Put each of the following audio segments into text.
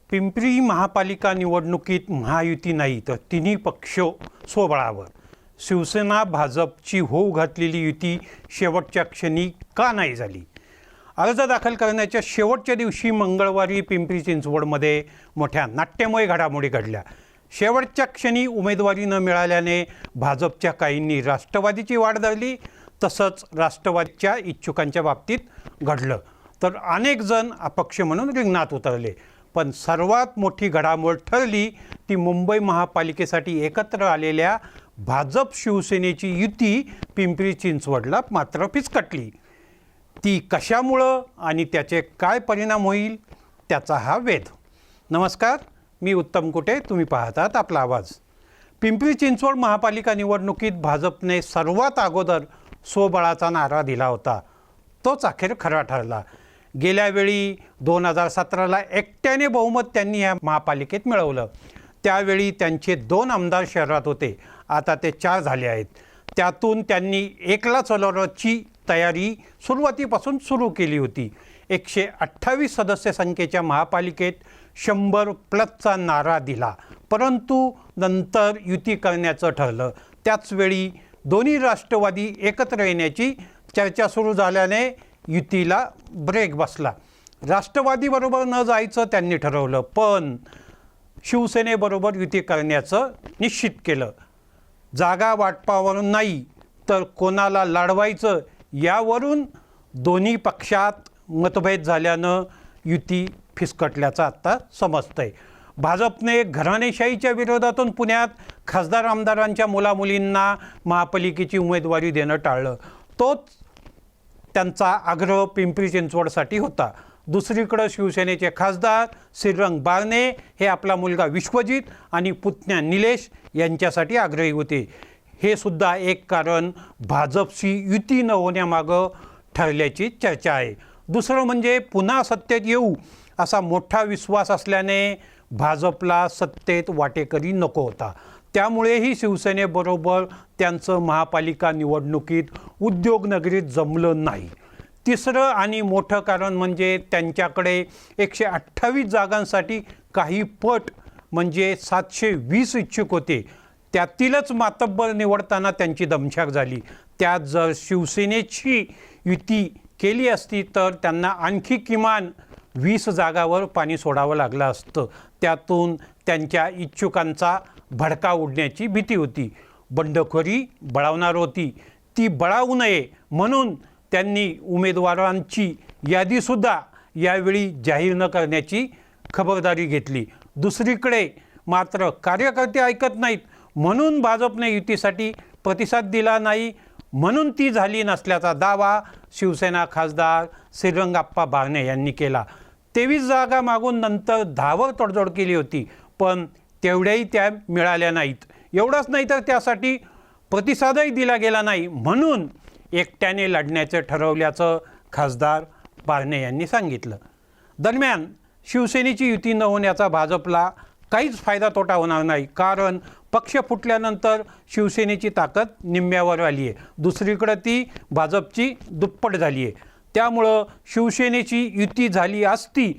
पिंपरी महापालिका निवडणुकीत महायुती नाही तर तिन्ही पक्ष स्वबळावर. शिवसेना भाजपची होऊ घातलेली युती शेवटच्या क्षणी का नाही झाली? अर्ज दाखल करण्याच्या शेवटच्या दिवशी मंगळवारी पिंपरी चिंचवडमध्ये मोठ्या नाट्यमय घडामोडी घडल्या. शेवटच्या क्षणी उमेदवारी न मिळाल्याने भाजपच्या काहींनी राष्ट्रवादीची वाट धरली. तसंच राष्ट्रवादीच्या इच्छुकांच्या बाबतीत घडलं तर अनेक जण अपक्ष म्हणून रिंगणात उतरले. पण सर्वात मोठी घडामोड ठरली ती मुंबई महापालिकेसाठी एकत्र आलेल्या भाजप शिवसेनेची युती पिंपरी चिंचवडला मात्र फिसकटली. ती कशामुळं आणि त्याचे काय परिणाम होईल त्याचा हा वेध. नमस्कार, मी उत्तम कुटे, तुम्ही पाहतात आपला आवाज. पिंपरी चिंचवड महापालिका निवडणुकीत भाजपने सर्वात अगोदर स्वबळाचा नारा दिला होता. तोच अखेर खरा ठरला. गेल्या वेळी 2017ला एकट्याने बहुमत त्यांनी या महापालिकेत मिळवलं. त्यावेळी त्यांचे 2 आमदार शहरात होते. आता ते 4 झाले आहेत. त्यातून त्यांनी एकला चालवण्याची तयारी सुरुवातीपासून सुरू केली होती. 128 सदस्य संख्येच्या महापालिकेत 100+ नारा दिला. परंतु नंतर युती करण्याचं ठरलं. त्याचवेळी दोन्ही राष्ट्रवादी एकत्र येण्याची चर्चा सुरू झाल्याने युतीला ब्रेक बसला. राष्ट्रवादीबरोबर न जायचं त्यांनी ठरवलं, पण शिवसेनेबरोबर युती करण्याचं निश्चित केलं. जागा वाटपावरून नाही तर कोणाला लढवायचं यावरून दोन्ही पक्षात मतभेद झाल्यानं युती फिसकटल्याचं आत्ता समजतंय. भाजपने घराणेशाहीच्या विरोधातून पुण्यात खासदार आमदारांच्या मुलामुलींना महापालिकेची उमेदवारी देणं टाळलं. तोच त्यांचा आग्रह पिंपरी चिंचवडसाठी होता. दुसरीकडं शिवसेनेचे खासदार श्रीरंग बारणे हे आपला मुलगा विश्वजित आणि पुतण्या निलेश यांच्यासाठी आग्रही होते. हे सुद्धा एक कारण भाजपशी युती न होण्यामागं ठरल्याची चर्चा आहे. दुसरं म्हणजे पुन्हा सत्तेत येऊ असा मोठा विश्वास असल्याने भाजपला सत्तेत वाटेकरी नको होता. त्यामुळेही शिवसेनेबरोबर त्यांचं महापालिका निवडणुकीत उद्योगनगरीत जमलं नाही. तिसरं आणि मोठं कारण म्हणजे त्यांच्याकडे 128 जागांसाठी काही पट म्हणजे 720 इच्छुक होते. त्यातीलच मातब्बर निवडताना त्यांची दमछाक झाली. त्यात जर शिवसेनेची युती केली असती तर त्यांना आणखी किमान 20 जागावर पाणी सोडावं लागलं असतं. त्यातून त्यांच्या इच्छुकांचा भडका उडण्याची भीती होती. बंडखोरी बळावणार होती. ती बळावू नये म्हणून त्यांनी उमेदवारांची यादीसुद्धा यावेळी जाहीर न करण्याची खबरदारी घेतली. दुसरीकडे मात्र कार्यकर्ते ऐकत नाहीत म्हणून भाजपने युतीसाठी प्रतिसाद दिला नाही म्हणून ती झाली नसल्याचा दावा शिवसेना खासदार श्रीरंगाप्पा बारणे यांनी केला. 23 जागा मागून नंतर 10वर तडजोड केली होती, पण तेवढ्याही त्या मिळाल्या नाहीत. एवढंच नाही तर त्यासाठी प्रतिसादही दिला गेला नाही म्हणून एकट्याने लढण्याचं ठरवल्याचं खासदार बारणे यांनी सांगितलं. दरम्यान शिवसेनेची युती न होण्याचा भाजपला काहीच फायदा तोटा होणार नाही, कारण पक्ष फुटल्यानंतर शिवसेनेची ताकद निम्म्यावर आली आहे. दुसरीकडं ती भाजपची दुप्पट झाली आहे. त्यामुळं शिवसेनेची युती झाली असती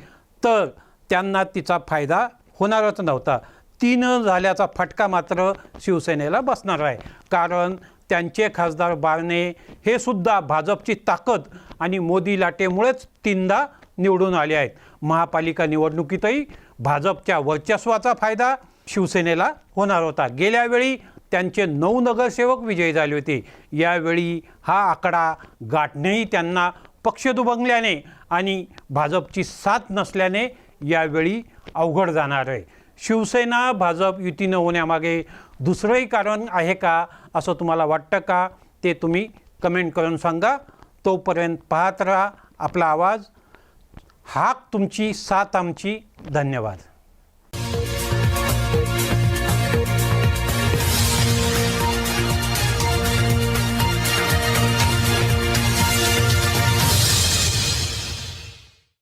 तर त्यांना तिचा फायदा होणारच नव्हता. ती न झाल्याचा फटका मात्र शिवसेनेला बसणार आहे, कारण त्यांचे खासदार बारणे हे सुद्धा भाजपची ताकद आणि मोदी लाटेमुळेच 3दा निवडून आले आहेत. महापालिका निवडणुकीतही भाजपच्या वर्चस्वाचा फायदा शिवसेनेला होणार होता. गेल्या वेळी त्यांचे 9 नगरसेवक विजयी झाले होते. यावेळी हा आकडा गाठणेही त्यांना पक्ष दुभंगल्याने आणि भाजपची साथ नसल्याने यावेळी अवघड जाणार आहे. शिवसेना भाजप युती न होण्यामागे दुसरंही कारण आहे का असं तुम्हाला वाटतं का? ते तुम्ही कमेंट करून सांगा. तोपर्यंत पाहत राहा आपला आवाज. हाक तुमची, साथ आमची. धन्यवाद.